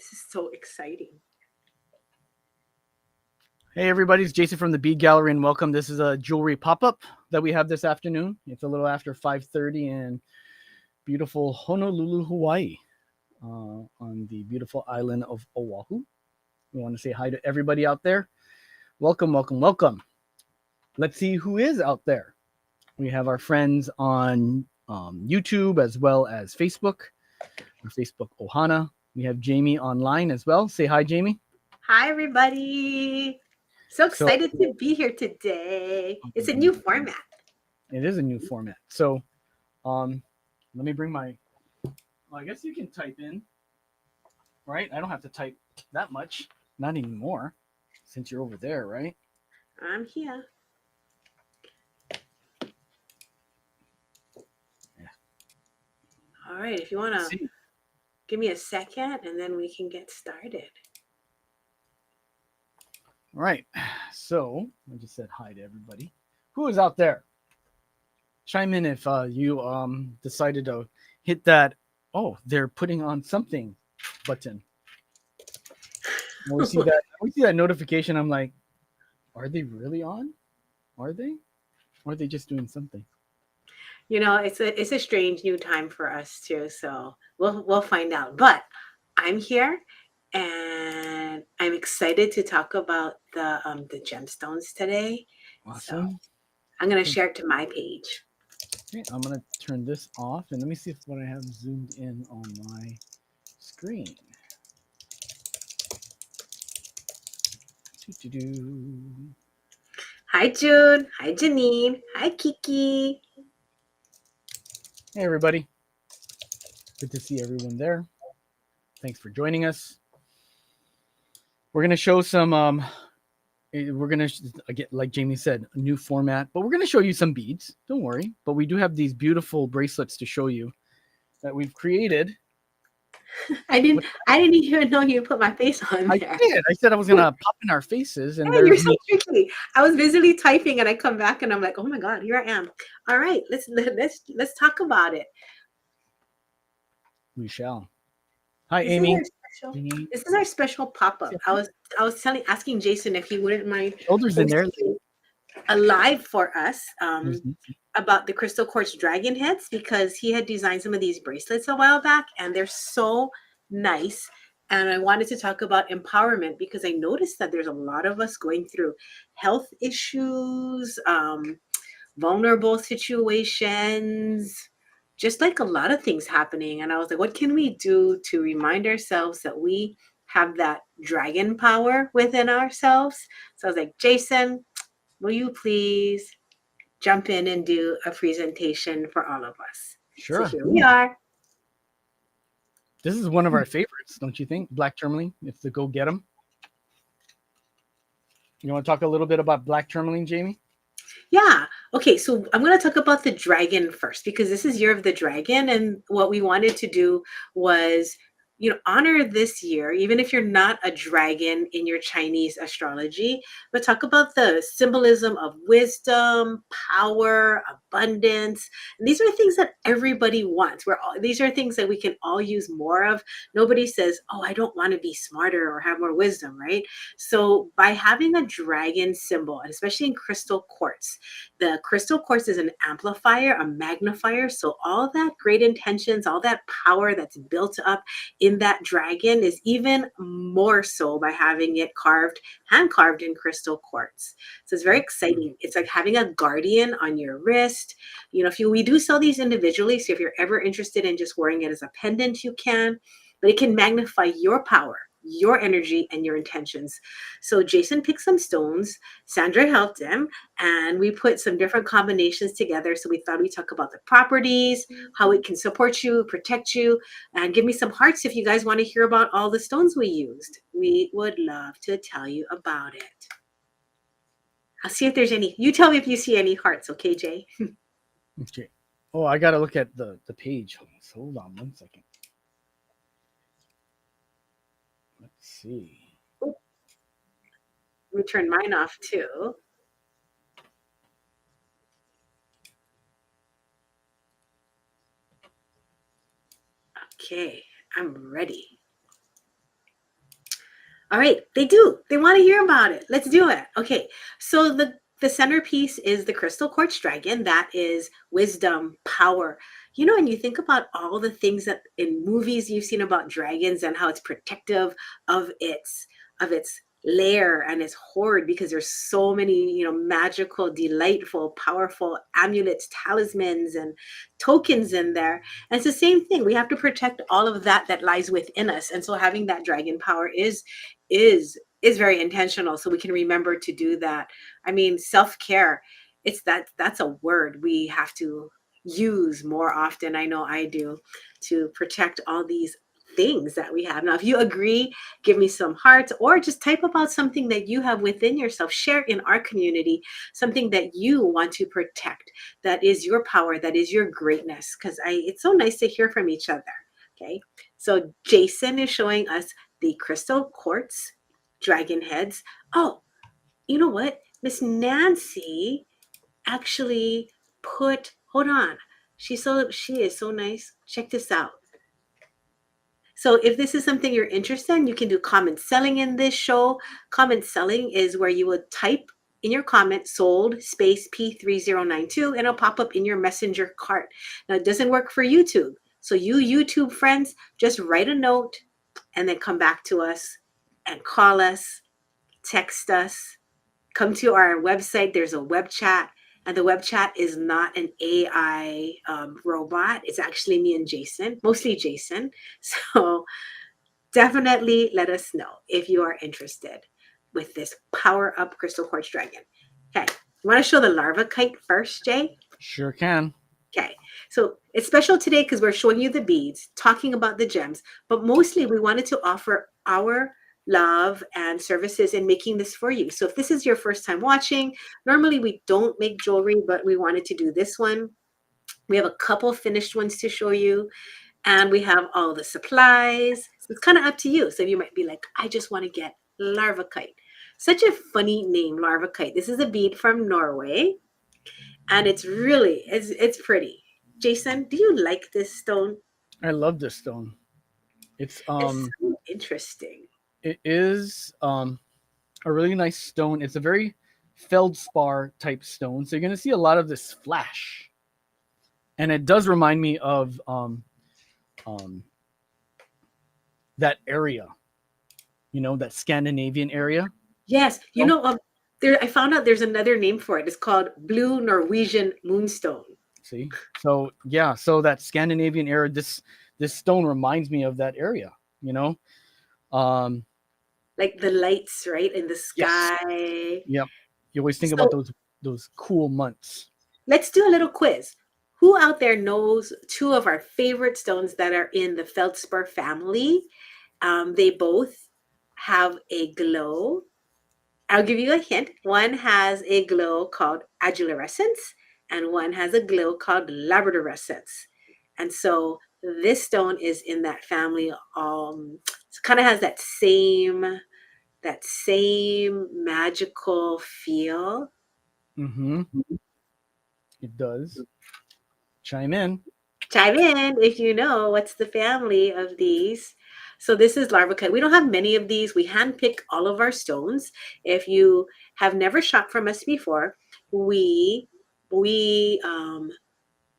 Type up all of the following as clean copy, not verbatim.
This is so exciting. Hey everybody, it's Jason from the Bead Gallery and welcome. This is a jewelry pop-up that we have this afternoon. It's a little after 5:30 in beautiful Honolulu, Hawaii, on the beautiful island of Oahu. We want to say hi to everybody out there. Welcome, welcome, welcome. Let's see who is out there. We have our friends on YouTube as well as Facebook, or Facebook Ohana. We have Jamie online as well. Say hi, Jamie. Hi, everybody. So So excited to be here today. It's a new format. it is a new format. So let me bring my, well, I guess you can type in, right? I don't have to type that much, not anymore, since you're over there, right? I'm here. Yeah. All right, if you want to See. give me a second and then we can get started. All right. So I just said hi to everybody. Who is out there? Chime in if you decided to hit that, oh, they're putting on something button. When we see that notification, I'm like, are they really on? Are they? Or are they just doing something? You know, it's a strange new time for us too, so we'll find out. But I'm here and I'm excited to talk about the gemstones today. So Awesome. I'm going to share it to my page. Okay, I'm gonna turn this off and let me see if what I have zoomed in on my screen. Doo-doo-doo. Hi, June. Hi, Janine. Hi, Kiki. Hey everybody. Good to see everyone there. Thanks for joining us. We're gonna show some we're gonna again, like Jamie said, a new format, but we're gonna show you some beads. Don't worry. But we do have these beautiful bracelets to show you that we've created. I didn't even know you put my face on I there. did. I said I was gonna pop in our faces, and Hey, you're there's so me. tricky. I was busily typing and I come back and I'm like, oh my God, here I am. All right, let's talk about it. We shall. Hi, This is Amy. our special this is our special pop-up. I was asking Jason if he wouldn't mind Shoulders in there. hosting a live for us Mhm. about the crystal quartz dragon heads because he had designed some of these bracelets a while back and they're so nice. And I wanted to talk about empowerment because I noticed that there's a lot of us going through health issues, vulnerable situations, just like a lot of things happening. And I was like, what can we do to remind ourselves that we have that dragon power within ourselves? So I was like, Jason, will you please jump in and do a presentation for all of us? So Sure. here we are. This is one of our favorites, don't you think? Black tourmaline. It's the go get 'em. You want to talk a little bit about black tourmaline, Jamie? Yeah. Okay. So I'm going to talk about the dragon first because this is Year of the Dragon. And what we wanted to do was, honor this year, even if you're not a dragon in your Chinese astrology, but talk about the symbolism of wisdom, power, abundance. And these are things that everybody wants. These are things that we can all use more of. Nobody says, oh, I don't want to be smarter or have more wisdom, right? So by having a dragon symbol, and especially in crystal quartz, the crystal quartz is an amplifier, a magnifier. So all that great intentions, all that power that's built up in that dragon is even more so by having it hand carved in crystal quartz. So it's very exciting. It's like having a guardian on your wrist. We do sell these individually. So if you're ever interested in just wearing it as a pendant, you can, but it can magnify your power, your energy, and your intentions. So Jason picked some stones, Sandra helped him, and we put some different combinations together. So we thought we'd talk about the properties, how it can support you, protect you, and give me some hearts if you guys want to hear about all the stones we used. We would love to tell you about it. I'll see if there's any. You tell me if you see any hearts, okay, Jay? Okay. Oh, I gotta look at the page. Hold on 1 second. Let's see. Let me turn mine off too. Okay, I'm ready. All right, they do. They want to hear about it. Let's do it. Okay, so the centerpiece is the crystal quartz dragon. That is wisdom, power. You know, and you think about all the things that in movies you've seen about dragons and how it's protective of its lair and its hoard because there's so many, magical, delightful, powerful amulets, talismans, and tokens in there. And it's the same thing. We have to protect all of that lies within us. And so having that dragon power is very intentional so we can remember to do that. I mean, self-care, that's a word we have to use more often. I know I do, to protect all these things that we have. Now, if you agree, give me some hearts or just type about something that you have within yourself. Share in our community something that you want to protect, that is your power, that is your greatness, because I it's so nice to hear from each other. Okay, so Jason is showing us the crystal quartz dragon heads. Oh, you know what? Miss Nancy actually hold on. She is so nice. Check this out. So if this is something you're interested in, you can do comment selling in this show. Comment selling is where you would type in your comment sold space P3092 and it'll pop up in your messenger cart. Now it doesn't work for YouTube. So you YouTube friends, just write a note and then come back to us and call us, text us, come to our website. There's a web chat, and the web chat is not an AI robot. It's actually me and Jason, mostly Jason. So definitely let us know if you are interested with this power up crystal quartz dragon. Okay, you want to show the larva kite first, Jay? Sure can. Okay, so it's special today because we're showing you the beads, talking about the gems, but mostly we wanted to offer our love and services in making this for you. So if this is your first time watching, normally we don't make jewelry, but we wanted to do this one. We have a couple finished ones to show you, and we have all the supplies. So it's kind of up to you. So you might be like, I just want to get larva kite. Such a funny name, larva kite. This is a bead from Norway and it's pretty. Jason, do you like this stone? I love this stone. It's It's so interesting. it is a really nice stone. It's a very feldspar type stone, so you're gonna see a lot of this flash, and it does remind me of um, that area, that Scandinavian area. Yes, Oh, there I found out there's another name for it. It's called blue Norwegian moonstone. see, so yeah, so that Scandinavian area, this stone reminds me of that area. You know, um, Like the lights, right, in the yes, sky. yep. You always think about So those cool months. let's do a little quiz. Who out there knows two of our favorite stones that are in the feldspar family? They both have a glow. I'll give you a hint. One has a glow called agilurescence, and one has a glow called labradorescence. And so this stone is in that family. It kind of has that same magical feel. Mm-hmm. It does. Chime in. Chime in if you know what's the family of these. So this is larvicate. We don't have many of these. We handpick all of our stones. If you have never shopped from us before, we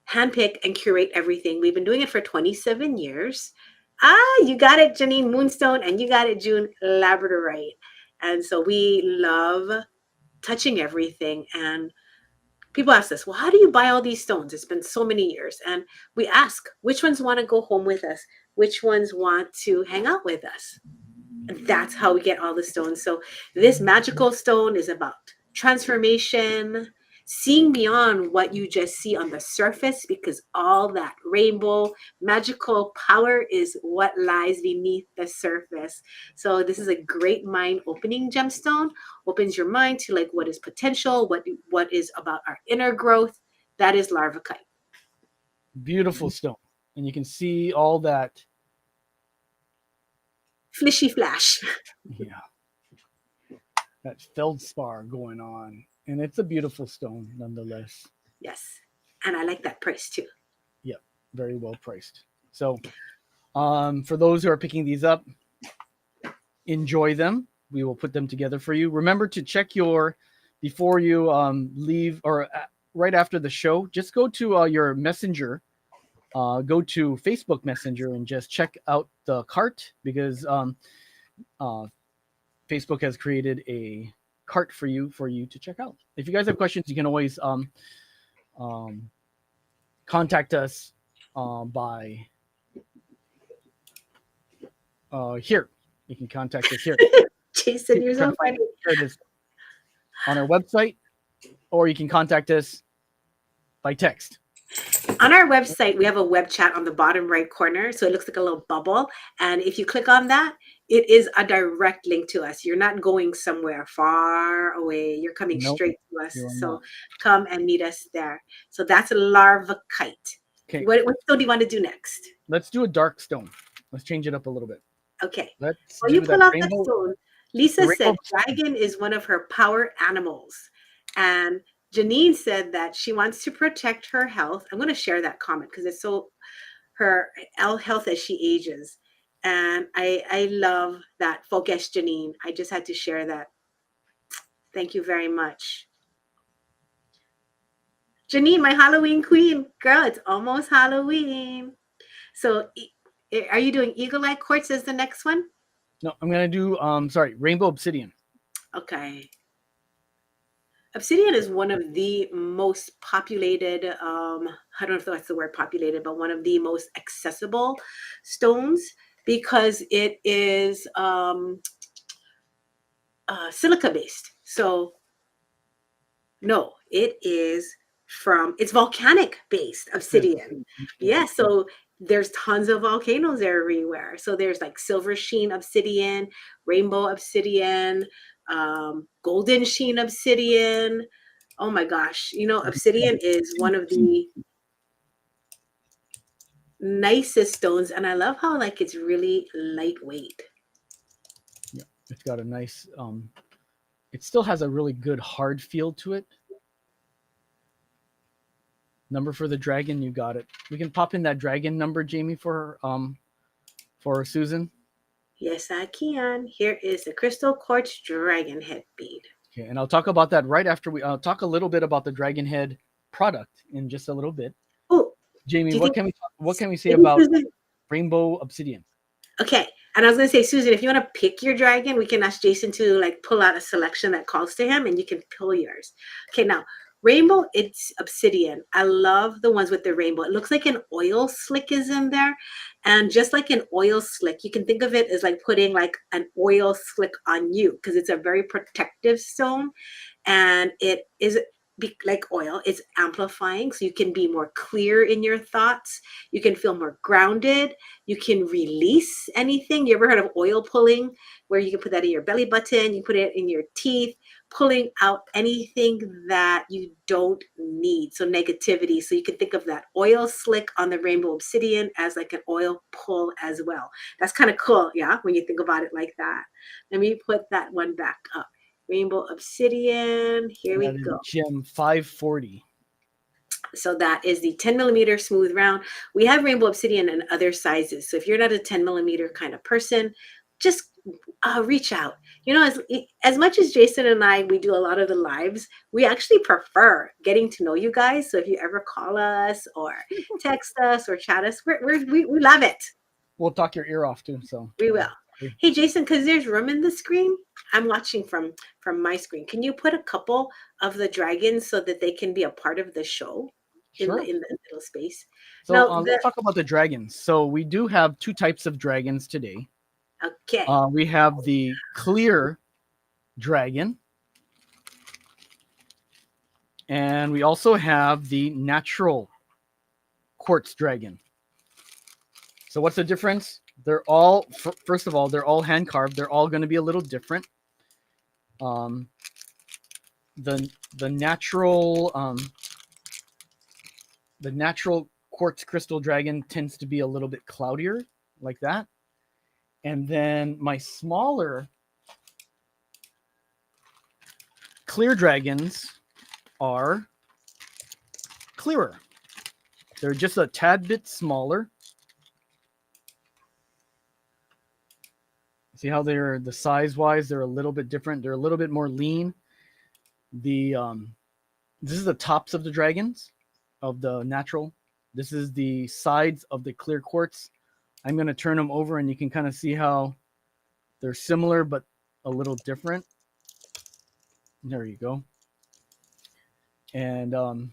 handpick and curate everything. We've been doing it for 27 years. You got it, Janine Moonstone, and you got it, June Labradorite. And so we love touching everything. And people ask us, well, how do you buy all these stones? It's been so many years. And we ask, which ones want to go home with us? Which ones want to hang out with us? And that's how we get all the stones. So this magical stone is about transformation, seeing beyond what you just see on the surface, because all that rainbow magical power is what lies beneath the surface. So this is a great mind opening gemstone. Opens your mind to like what is potential, what is about our inner growth. That is larvicite. Beautiful stone, and you can see all that. Flishy flash. Yeah, that feldspar going on, and it's a beautiful stone nonetheless. Yes. And I like that price too. Yep, very well priced. So, for those who are picking these up, enjoy them. We will put them together for you. Remember to check before you leave or right after the show. Just go to your messenger. Go to Facebook Messenger and just check out the cart because uh, Facebook has created a cart for you to check out. If you guys have questions, you can always um, contact us by here. You can contact us here. Jason, you're Trying so to find funny. it. Here it is on our website, or you can contact us by text. On our website, we have a web chat on the bottom right corner. So it looks like a little bubble. And if you click on that, it is a direct link to us. You're not going somewhere far away. You're coming Nope, straight to us. you are So not. come and meet us there. So that's larva kite. Okay, What stone do you want to do next? let's do a dark stone. Let's change it up a little bit. Okay. Let's While you do that pull out that rainbow. stone, The Lisa rainbow. said dragon is one of her power animals. And Janine said that she wants to protect her health. I'm going to share that comment because it's so her health as she ages. And I love that focus, Janine. I just had to share that. Thank you very much. Janine, my Halloween queen. Girl, it's almost Halloween. So are you doing Eagle Eye Quartz as the next one? No, I'm gonna do rainbow obsidian. Okay. Obsidian is one of the most populated, I don't know if that's the word populated, but one of the most accessible stones because it is silica based. So, no, it's volcanic based obsidian. Yeah, so there's tons of volcanoes everywhere. So there's like silver sheen obsidian, rainbow obsidian, golden sheen obsidian. Oh my gosh, obsidian is one of the nicest stones, and I love how like it's really lightweight. Yeah, it's got a nice. It still has a really good hard feel to it. Number for the dragon, you got it. We can pop in that dragon number, Jamie, for Susan. Yes, I can. Here is the crystal quartz dragon head bead. Okay, and I'll talk about that right after I'll talk a little bit about the dragon head product in just a little bit. Oh, Jamie, do you think what can we say about Susan? rainbow obsidian? Okay. And I was going to say, Susan, if you want to pick your dragon, we can ask Jason to like pull out a selection that calls to him and you can pull yours. Okay. Now, rainbow, it's obsidian. I love the ones with the rainbow. It looks like an oil slick is in there. And just like an oil slick, you can think of it as like putting like an oil slick on you because it's a very protective stone. And it is like oil, it's amplifying. So you can be more clear in your thoughts. You can feel more grounded. You can release anything. You ever heard of oil pulling, where you can put that in your belly button, you put it in your teeth, pulling out anything that you don't need. So negativity. So you can think of that oil slick on the rainbow obsidian as like an oil pull as well. That's kind of cool. Yeah. When you think about it like that. Let me put that one back up. Rainbow obsidian. Here we go. Gem 540. So that is the 10 millimeter smooth round. We have rainbow obsidian in other sizes. So if you're not a 10 millimeter kind of person, just reach out. As much as Jason and I, we do a lot of the lives, we actually prefer getting to know you guys. So if you ever call us or text us or chat us, we love it. We'll talk your ear off too. So we will. Hey, Jason, because there's room in the screen, I'm watching from my screen. Can you put a couple of the dragons so that they can be a part of the show? Sure. In the little space. So now, let's talk about the dragons. So we do have two types of dragons today. Okay. We have the clear dragon. And we also have the natural quartz dragon. So what's the difference? They're all, first of all, they're all hand carved. They're all going to be a little different. The natural quartz crystal dragon tends to be a little bit cloudier, like that. And then my smaller clear dragons are clearer. They're just a tad bit smaller. See how they're the size wise, they're a little bit different. They're a little bit more lean. The This is the tops of the dragons of the natural. This is the sides of the clear quartz. I'm going to turn them over and you can kind of see how they're similar but a little different. There you go. And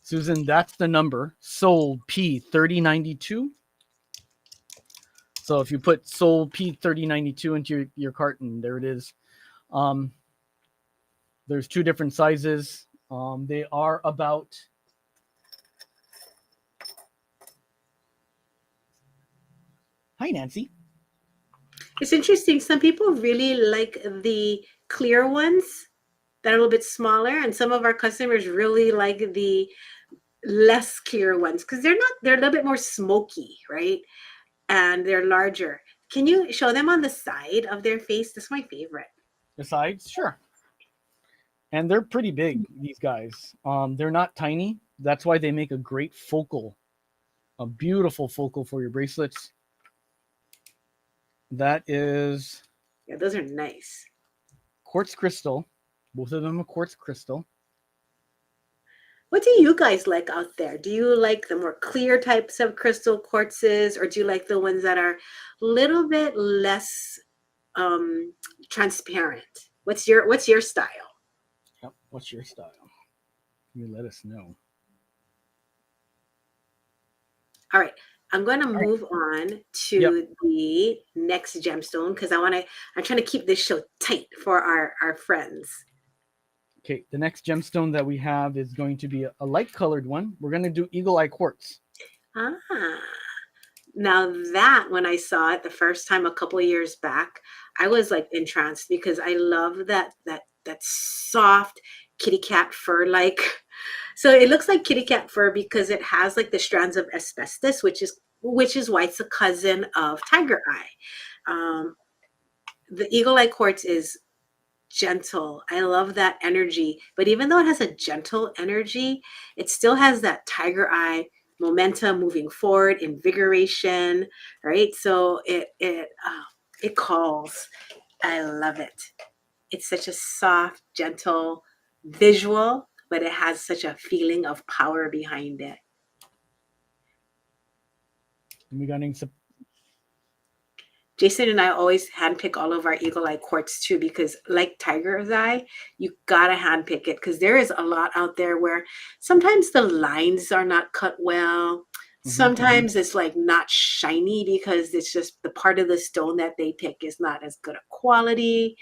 Susan, that's the number. Sold P3092. So if you put sold P3092 into your cart, and there it is. There's two different sizes. They are about... Hi, Nancy. It's interesting. Some people really like the clear ones that are a little bit smaller, and some of our customers really like the less clear ones because they're a little bit more smoky, right? And they're larger. Can you show them on the side of their face? That's my favorite. The sides, sure. And they're pretty big, these guys. They're not tiny. That's why they make a great focal, a beautiful focal for your bracelets. That is... Yeah, those are nice. Quartz crystal. Both of them are quartz crystal. What do you guys like out there? Do you like the more clear types of crystal quartzes, or do you like the ones that are a little bit less transparent? What's your style? Yep. What's your style? You let us know. All right. I'm going to move on to the next gemstone because I'm trying to keep this show tight for our friends. Okay, the next gemstone that we have is going to be a light colored one. We're going to do Eagle Eye Quartz. Now that when I saw it the first time a couple of years back, I was like entranced because I love that soft kitty cat fur like. So it looks like kitty cat fur because it has like the strands of asbestos, which is why it's a cousin of tiger eye. The Eagle Eye Quartz is gentle. I love that energy. But even though it has a gentle energy, it still has that tiger eye momentum moving forward, invigoration, right? So it calls. I love it. It's such a soft, gentle visual, but it has such a feeling of power behind it. And we got Jason and I always handpick all of our Eagle Eye Quartz too, because like Tiger's Eye, you gotta handpick it because there is a lot out there where sometimes the lines are not cut well. Sometimes it's like not shiny because it's just the part of the stone that they pick is not as good a quality.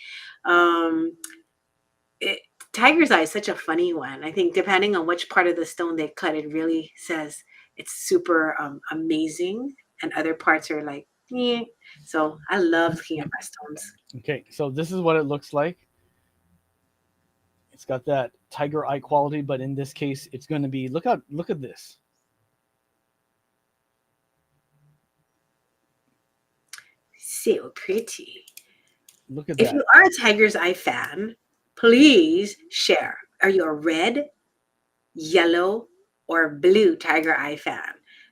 Tiger's Eye is such a funny one. I think depending on which part of the stone they cut, it really says it's super amazing, and other parts are like, yeah. So I love looking at my stones. Okay, so this is what it looks like. It's got that tiger eye quality, but in this case, it's going to be, look at this. So pretty. Look at If that. you are a Tiger's Eye fan, please share. Are you a red, yellow, or blue Tiger Eye fan?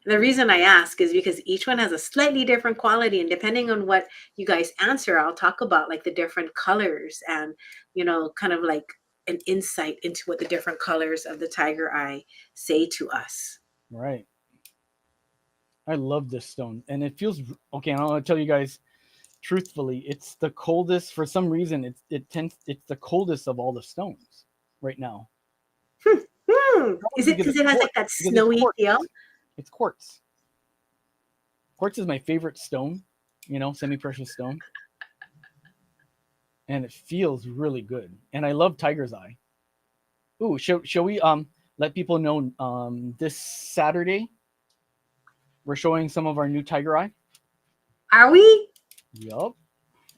And the reason I ask is because each one has a slightly different quality, and depending on what you guys answer, I'll talk about like the different colors and, kind of like an insight into what the different colors of the Tiger Eye say to us. Right. I love this stone, and it feels okay. I want to tell you guys truthfully, it's the coldest for some reason. It's the coldest of all the stones right now. Is it because it has like that snowy feel? It's quartz. Quartz is my favorite stone, semi-precious stone. And it feels really good. And I love Tiger's Eye. Ooh, shall we let people know this Saturday we're showing some of our new Tiger Eye? Are we? Yup.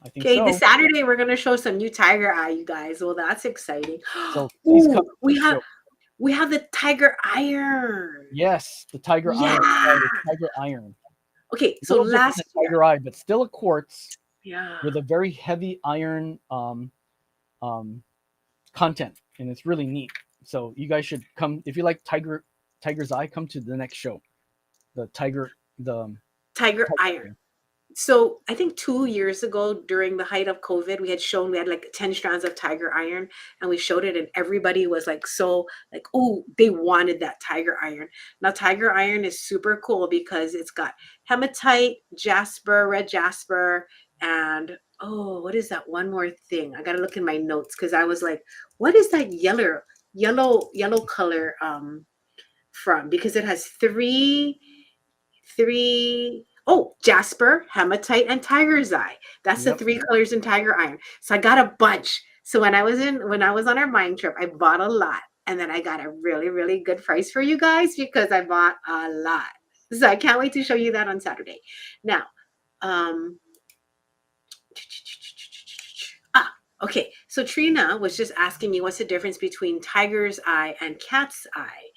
I think Okay, so. this Saturday we're gonna show some new Tiger Eye, you guys. Well, that's exciting. So please come. We have the Tiger Iron. Yes, the Tiger Iron. The Tiger Iron. Okay, so last Tiger Eye, but still a quartz. Yeah. With a very heavy iron content, and it's really neat. So you guys should come if you like Tiger's Eye. Come to the next show. The Tiger iron. So I think 2 years ago, during the height of COVID, we had like 10 strands of tiger iron, and we showed it, and everybody was like, so like, oh, they wanted that tiger iron. Now, tiger iron is super cool because it's got hematite, jasper, red jasper, and oh, what is that one more thing? I gotta look in my notes because I was like, what is that yellow color from? Because it has three oh, jasper, hematite, and tiger's eye. That's the Yep. three colors in tiger iron. So I got a bunch. So when I was on our mine trip, I bought a lot, and then I got a really, really good price for you guys because I bought a lot. So I can't wait to show you that on Saturday. Now, um okay. So Trina was just asking me what's the difference between tiger's eye and cat's eye.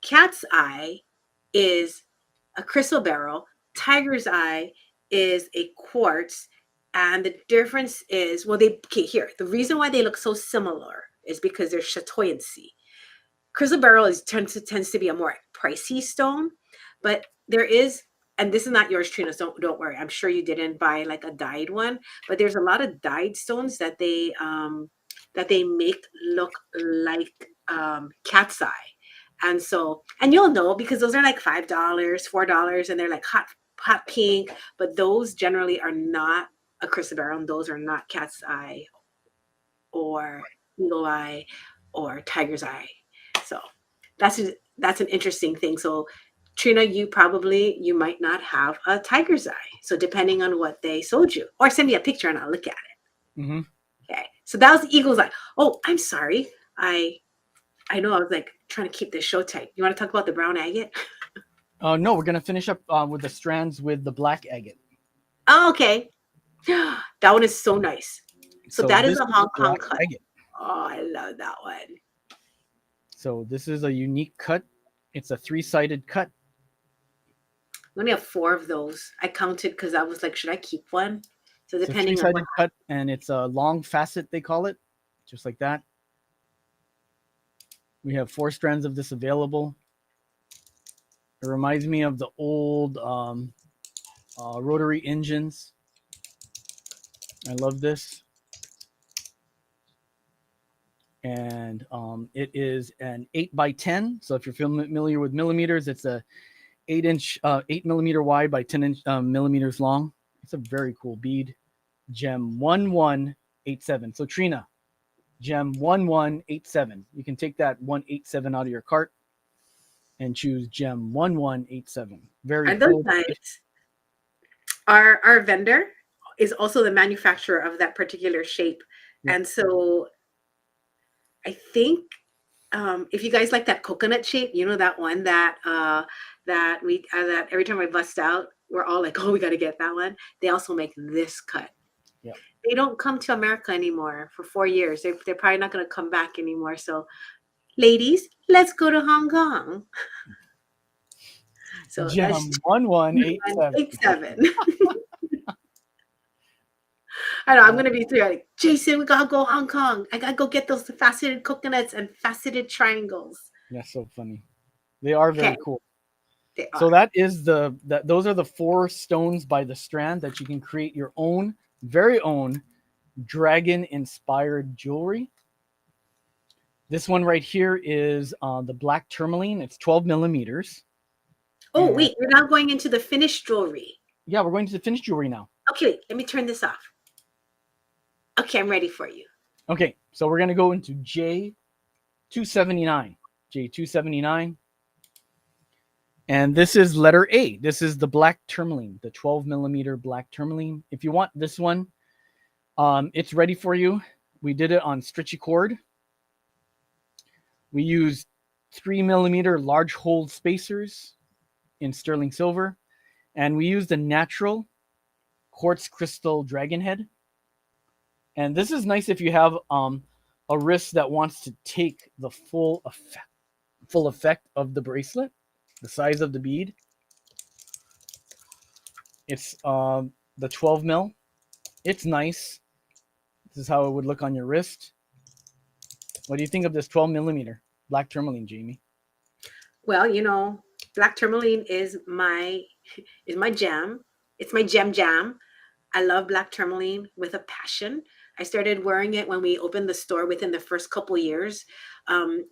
Cat's eye is a crystal beryl. Tiger's eye is a quartz. And the difference is, well, okay, here, the reason why they look so similar is because there's chatoyancy. Crystal beryl tends to be a more pricey stone, but there is, and this is not yours, Trina, so don't worry. I'm sure you didn't buy like a dyed one, but there's a lot of dyed stones that they make look like cat's eye. And so, and you'll know because those are like $5, $4, and they're like hot pink, but those generally are not a crystal beryl, and those are not cat's eye or eagle eye or tiger's eye. So that's that's an interesting thing. So Trina, you might not have a tiger's eye. So depending on what they sold you, or send me a picture and I'll look at it. Mm-hmm. Okay. So that was the eagle's eye. Oh, I'm sorry. I know I was like trying to keep this show tight. You want to talk about the brown agate? No, we're gonna finish up with the strands with the black agate. Oh, okay. That one is so nice. So So that is this a is Hong the Kong black cut. agate. Oh, I love that one. So this is a unique cut. It's a 3-sided cut. We only have 4 of those. I counted because I was like, should I keep one? So It's a depending on what. 3-sided cut, and it's a long facet, they call it, just like that. We have 4 strands of this available. It reminds me of the old rotary engines. I love this. And it is an 8x10. So if you're familiar with millimeters, it's a 8 millimeter wide by 10 millimeters long. It's a very cool bead. Gem 1187. So Trina, gem 1187. You can take that 187 out of your cart and choose gem 1187. Very Are those cool. nice? Our vendor is also the manufacturer of that particular shape. Yep. And so I think if you guys like that coconut shape, you know that one that every time I bust out, we're all like, oh, we got to get that one. They also make this cut. Yep. They don't come to America anymore for 4 years. They're probably not going to come back anymore. So, ladies, let's go to Hong Kong. So Gem that's 1187. 87. I know I'm gonna be like, Jason, we gotta go Hong Kong. I gotta go get those faceted coconuts and faceted triangles. That's so funny. They are very Okay, cool. they So are. that is those are the 4 stones by the strand that you can create your own, very own dragon inspired jewelry. This one right here is the black tourmaline. It's 12 millimeters. Oh, And wait, we're now going into the finished jewelry. yeah, we're going to the finished jewelry now. Okay, let me turn this off. Okay, I'm ready for you. Okay, so we're gonna go into J279. J279. And this is letter A. This is the black tourmaline, the 12 millimeter black tourmaline. If you want this one, it's ready for you. We did it on stretchy cord. We used 3 millimeter large hole spacers in sterling silver, and we used a natural quartz crystal dragon head. And this is nice if you have a wrist that wants to take the full effect of the bracelet, the size of the bead. It's the 12 mil. It's nice. This is how it would look on your wrist. What do you think of this 12 millimeter black tourmaline, Jamie? Well, you know, Black tourmaline is my jam. It's my jam. I love black tourmaline with a passion. I started wearing it when we opened the store within the first couple years.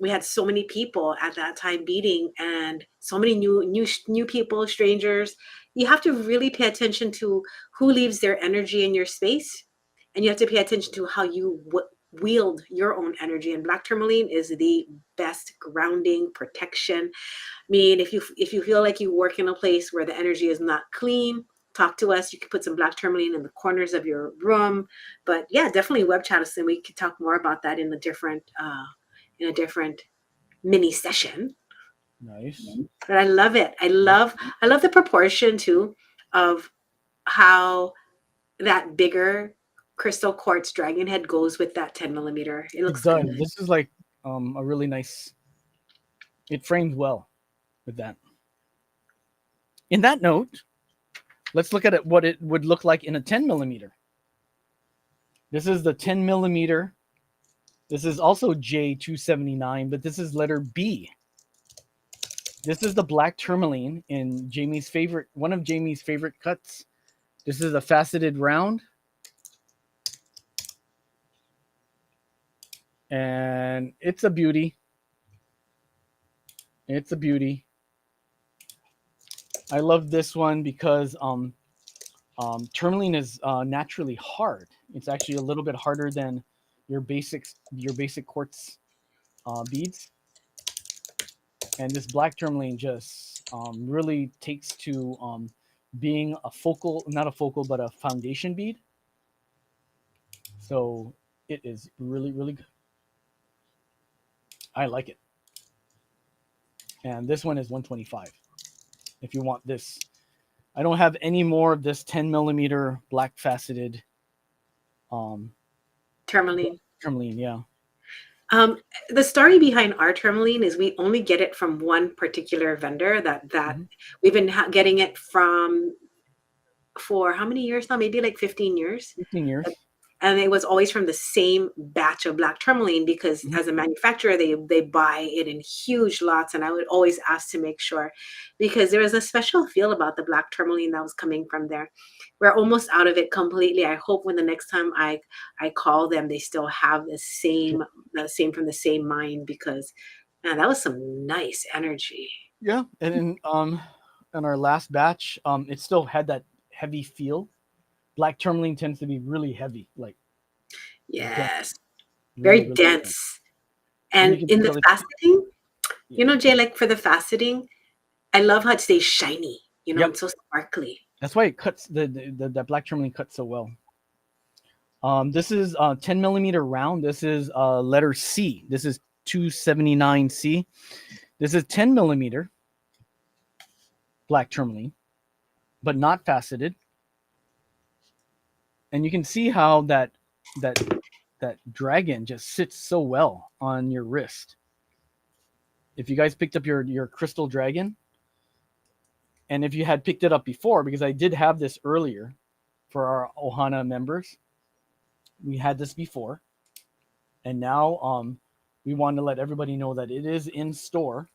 We had so many people at that time beading, and so many new people, strangers. You have to really pay attention to who leaves their energy in your space, and you have to pay attention to how you wield your own energy. And black tourmaline is the best grounding protection. Mean, if you feel like you work in a place where the energy is not clean, talk to us. You can put some black tourmaline in the corners of your room. But yeah, definitely web chat us, and we could talk more about that in a different mini session. Nice. But I love it. I love the proportion too of how that bigger crystal quartz dragon head goes with that 10 millimeter. It It looks does. good. This is like a really nice. It frames well with that. In that note, let's look at it, what it would look like in a 10 millimeter. This is the 10 millimeter. This is also J279, but this is letter B. This is the black tourmaline in one of Jamie's favorite cuts. This is a faceted round. And it's a beauty. It's a beauty. I love this one because tourmaline is naturally hard. It's actually a little bit harder than your basic quartz beads. And this black tourmaline just really takes to being not a focal, but a foundation bead. So it is really, really good. I like it. And this one is 125. If you want this, I don't have any more of this 10 millimeter black faceted Tourmaline. tourmaline. Yeah. The story behind our tourmaline is we only get it from one particular vendor that we've been getting it from for how many years now? Maybe like 15 years. 15 years. And it was always from the same batch of black tourmaline because as a manufacturer, they buy it in huge lots. And I would always ask to make sure, because there was a special feel about the black tourmaline that was coming from there. We're almost out of it completely. I hope when the next time I call them, they still have the same from the same mine, because man, that was some nice energy. Yeah. And in our last batch, it still had that heavy feel. Black tourmaline tends to be really heavy, like Yes, really, very really dense. dense. And And in the faceting, Jay, like for the faceting, I love how it stays shiny. It's so sparkly. That's why it cuts the black tourmaline cuts so well. This is 10 millimeter round. This is letter C. This is 279C. This is 10 millimeter black tourmaline, but not faceted. And you can see how that dragon just sits so well on your wrist. If you guys picked up your crystal dragon, and if you had picked it up before, because I did have this earlier for our Ohana members, we had this before, and now we want to let everybody know that it is in store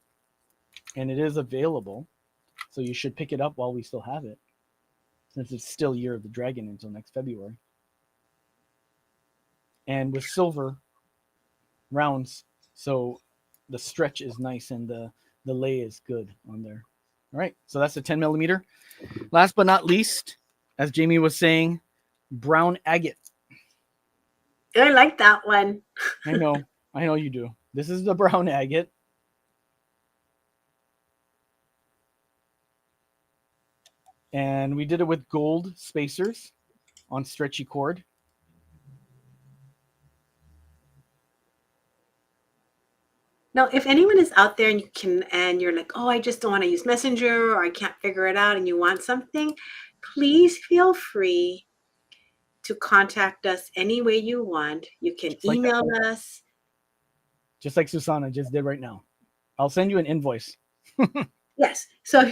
and it is available, so you should pick it up while we still have it, since it's still Year of the Dragon until next February. And with silver rounds, so the stretch is nice and the lay is good on there. All right, so that's the 10 millimeter. Last but not least, as Jamie was saying, brown agate. I like that one. I know you do. This is the brown agate. And we did it with gold spacers on stretchy cord. Now, if anyone is out there and you're like, oh, I just don't want to use Messenger, or I can't figure it out, and you want something, please feel free to contact us any way you want. You can email us. Just like Susanna just did right now. I'll send you an invoice. Yes. So,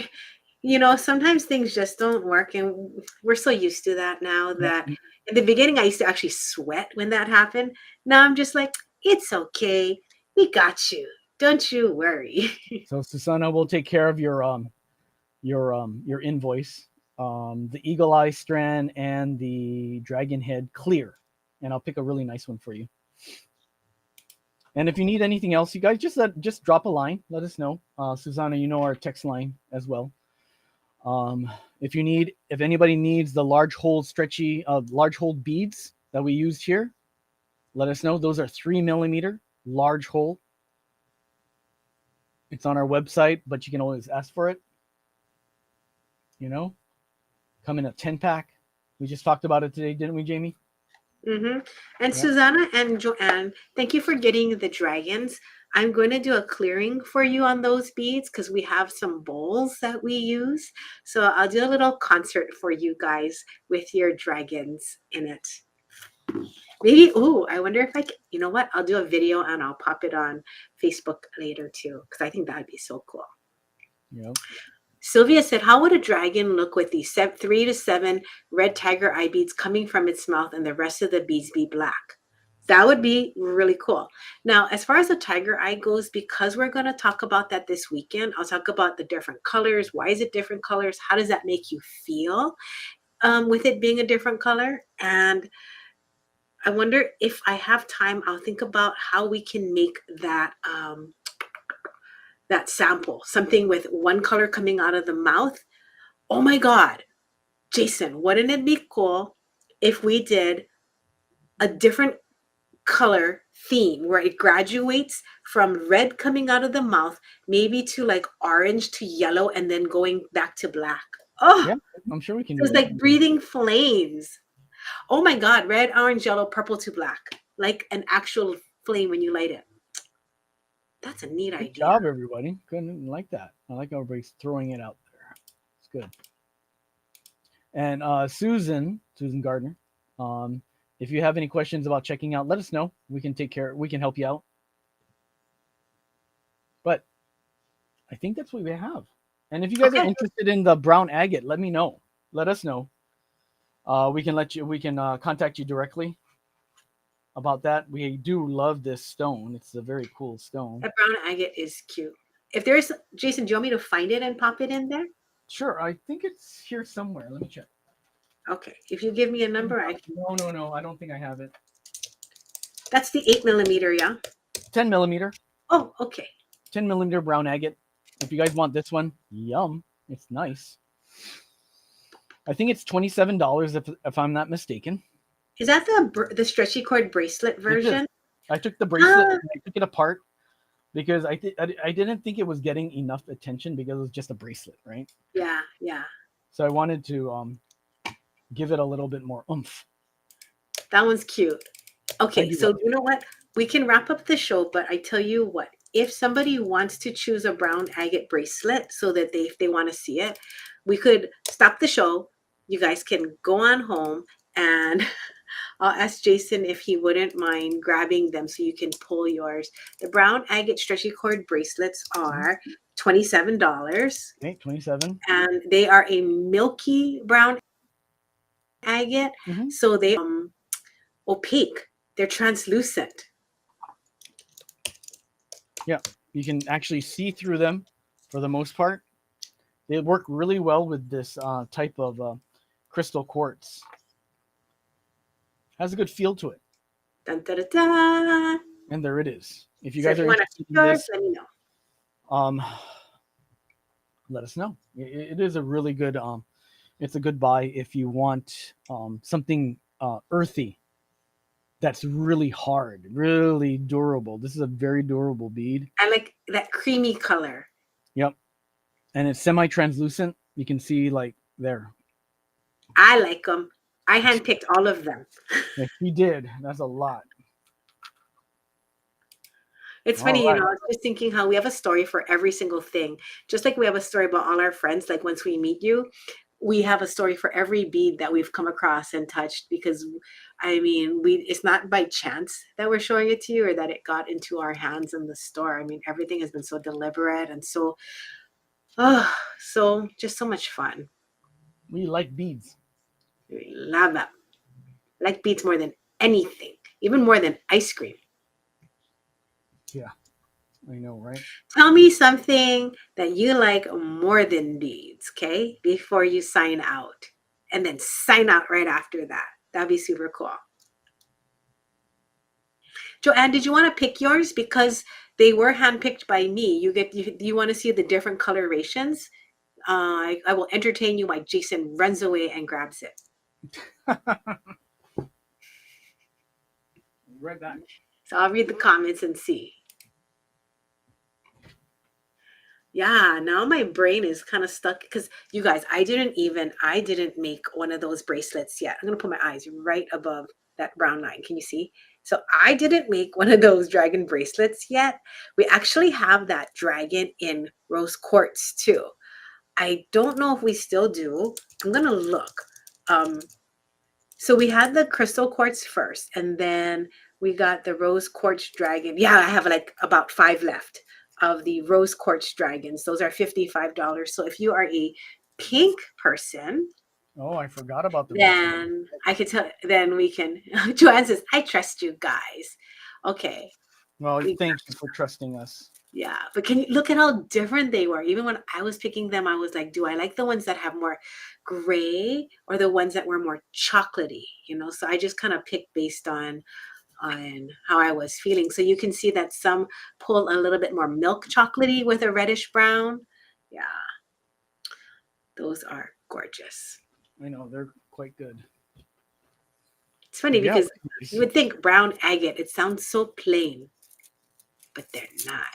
sometimes things just don't work, and we're so used to that now that in the beginning, I used to actually sweat when that happened. Now I'm just like, it's okay. We got you. Don't you worry. So Susanna will take care of your invoice, the eagle eye strand and the dragon head clear, and I'll pick a really nice one for you. And if you need anything else, you guys just drop a line. Let us know. Susanna, you know our text line as well. If anybody needs the large hold beads that we used here, let us know. Those are 3mm large hole. It's on our website, but you can always ask for it. Come in a 10-pack. We just talked about it today, didn't we, Jamie? Mm-hmm. And Yeah. Susanna and Joanne, thank you for getting the dragons. I'm going to do a clearing for you on those beads because we have some bowls that we use. So I'll do a little concert for you guys with your dragons in it. Maybe, I wonder if I can, you know what? I'll do a video and I'll pop it on Facebook later too because I think that'd be so cool. Yeah. Sylvia said, how would a dragon look with these 3 to 7 red tiger eye beads coming from its mouth and the rest of the beads be black? That would be really cool. Now, as far as the tiger eye goes, because we're going to talk about that this weekend, I'll talk about the different colors. Why is it different colors? How does that make you feel with it being a different color? And I wonder if I have time, I'll think about how we can make that that sample, something with one color coming out of the mouth. Oh my God, Jason, wouldn't it be cool if we did a different color theme where it graduates from red coming out of the mouth, maybe to like orange to yellow, and then going back to black? Oh, Yeah, I'm sure we can do it's that. like breathing flames. Oh my God, red, orange, yellow, purple to black, like an actual flame when you light it. That's a neat Good idea. job, everybody. Good, like that. I like how everybody's throwing it out there. It's good. And Susan Gardner, if you have any questions about checking out, let us know. We can help you out. But I think that's what we have. And if you guys are interested in the brown agate, let me know. Let us know. We can contact you directly about that. We do love this stone. It's a very cool stone. That brown agate is cute. If there's, Jason, do you want me to find it and pop it in there? Sure, I think it's here somewhere. Let me check. Okay, if you give me a number, I can. No, I don't think I have it. That's the 8mm, yeah? 10mm. Oh, okay. 10mm brown agate. If you guys want this one, yum. It's nice. I think it's $27 if I'm not mistaken. Is that the stretchy cord bracelet version? I took the bracelet and I took it apart because I didn't think it was getting enough attention because it was just a bracelet, right? Yeah. So I wanted to give it a little bit more oomph. That one's cute. Okay, so you know what? We can wrap up the show, but I tell you what, if somebody wants to choose a brown agate bracelet so that if they want to see it, we could stop the show. You guys can go on home and I'll ask Jason if he wouldn't mind grabbing them so you can pull yours. The brown agate stretchy cord bracelets are $27. Okay, 27. And they are a milky brown agate. Mm-hmm. So they opaque. They're translucent. Yeah, you can actually see through them for the most part. They work really well with this type of crystal quartz. Has a good feel to it. Dun, da, da, da. And there it is. If you So guys are interested in this, let me know. Let us know. It is a really good it's a good buy if you want something earthy that's really hard, really durable. This is a very durable bead. I like that creamy color. Yep. And it's semi-translucent. You can see like there. I like them. I handpicked all of them. If you did, that's a lot. It's funny, I was just thinking how we have a story for every single thing. Just like we have a story about all our friends, like once we meet you, we have a story for every bead that we've come across and touched because, I mean, it's not by chance that we're showing it to you or that it got into our hands in the store. I mean, everything has been so deliberate and so just so much fun. We like beads. We love them. Like beads more than anything, even more than ice cream. Yeah. I know, right? Tell me something that you like more than these, okay? Before you sign out. And then sign out right after that. That'd be super cool. Joanne, did you want to pick yours? Because they were handpicked by me. You want to see the different colorations? I will entertain you while Jason runs away and grabs it. Right back. So I'll read the comments and see. Yeah, now my brain is kind of stuck because you guys, I didn't make one of those bracelets yet. I'm gonna put my eyes right above that brown line. Can you see? So I didn't make one of those dragon bracelets yet. We actually have that dragon in rose quartz too. I don't know if we still do. I'm gonna look. Um, so we had the crystal quartz first, and then we got the rose quartz dragon. Yeah, I have like about 5 left of the rose quartz dragons. Those are $55. So if you are a pink person, Oh, I forgot about the rose. then I could tell. Then we can. Joanne says, "I trust you guys." Okay. Well, We thank you for trusting us. Yeah, but can you look at how different they were? Even when I was picking them, I was like, do I like the ones that have more gray or the ones that were more chocolatey? So I just kind of picked based on how I was feeling. So you can see that some pull a little bit more milk chocolatey with a reddish brown. Yeah, those are gorgeous. I know they're quite good. It's funny Yeah, because you would think brown agate, it sounds so plain, but they're not.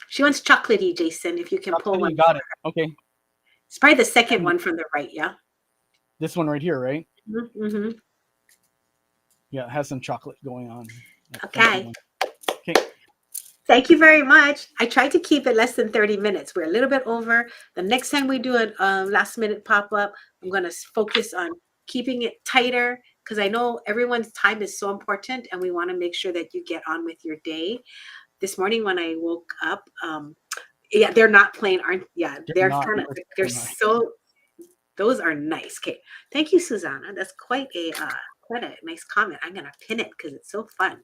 She wants chocolatey, Jason, if you can pull one. you got it. Okay, It's probably the second one from the right, yeah? this one right here, right? Mm-hmm. Yeah, it has some chocolate going on. Okay. Okay. Thank you very much. I tried to keep it less than 30 minutes. We're a little bit over. The next time we do a last minute pop-up, I'm going to focus on keeping it tighter because I know everyone's time is so important and we want to make sure that you get on with your day. This morning when I woke up, yeah, they're not plain, aren't? Yeah, they're kind of, they're so, those are nice. Okay, thank you, Susanna. That's quite a nice comment. I'm gonna pin it because it's so fun.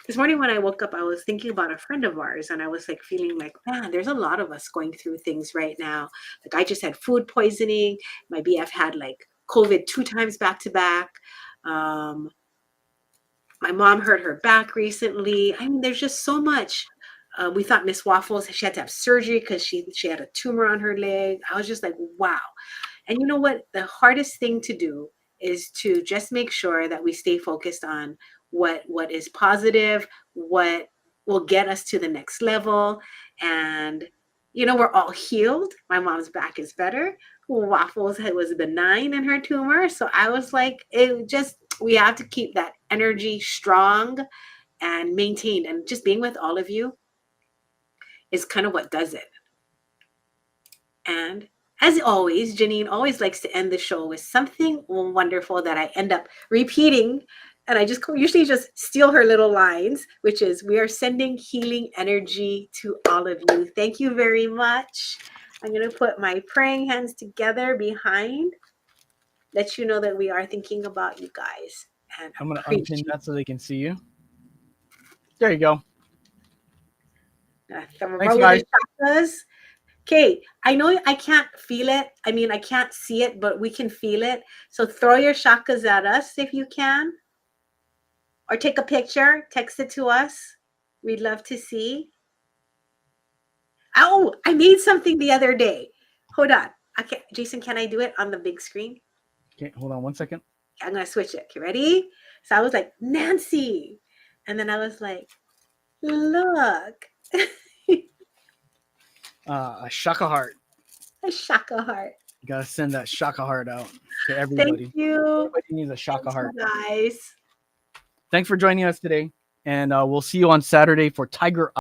This morning when I woke up, I was thinking about a friend of ours, and I was like feeling like, man, there's a lot of us going through things right now. Like I just had food poisoning. My BF had like COVID 2 times back to back. My mom hurt her back recently. I mean, there's just so much. We thought Miss Waffles, she had to have surgery because she had a tumor on her leg. I was just like, wow. And you know what? The hardest thing to do is to just make sure that we stay focused on what is positive, what will get us to the next level. And, we're all healed. My mom's back is better. Waffles was benign in her tumor. So I was like, we have to keep that energy strong and maintained. And just being with all of you is kind of what does it. And as always, Janine always likes to end the show with something wonderful that I end up repeating. And I just usually just steal her little lines, which is, we are sending healing energy to all of you. Thank you very much. I'm going to put my praying hands together behind, let you know that we are thinking about you guys. And I'm going to unpin that so they can see you. There you go. Thanks, guys. Okay, I know I can't feel it. I mean, I can't see it, but we can feel it. So throw your shakas at us if you can. Or take a picture, text it to us. We'd love to see. Oh, I made something the other day. Hold on. Okay, Jason, can I do it on the big screen? Okay, hold on 1 second. I'm going to switch it. Okay, ready? So I was like, Nancy. And then I was like, look. A shaka heart. A shaka heart. You gotta send that shaka heart out to everybody. Thank you. Everybody needs a shaka heart. Guys. Thanks for joining us today, and we'll see you on Saturday for Tiger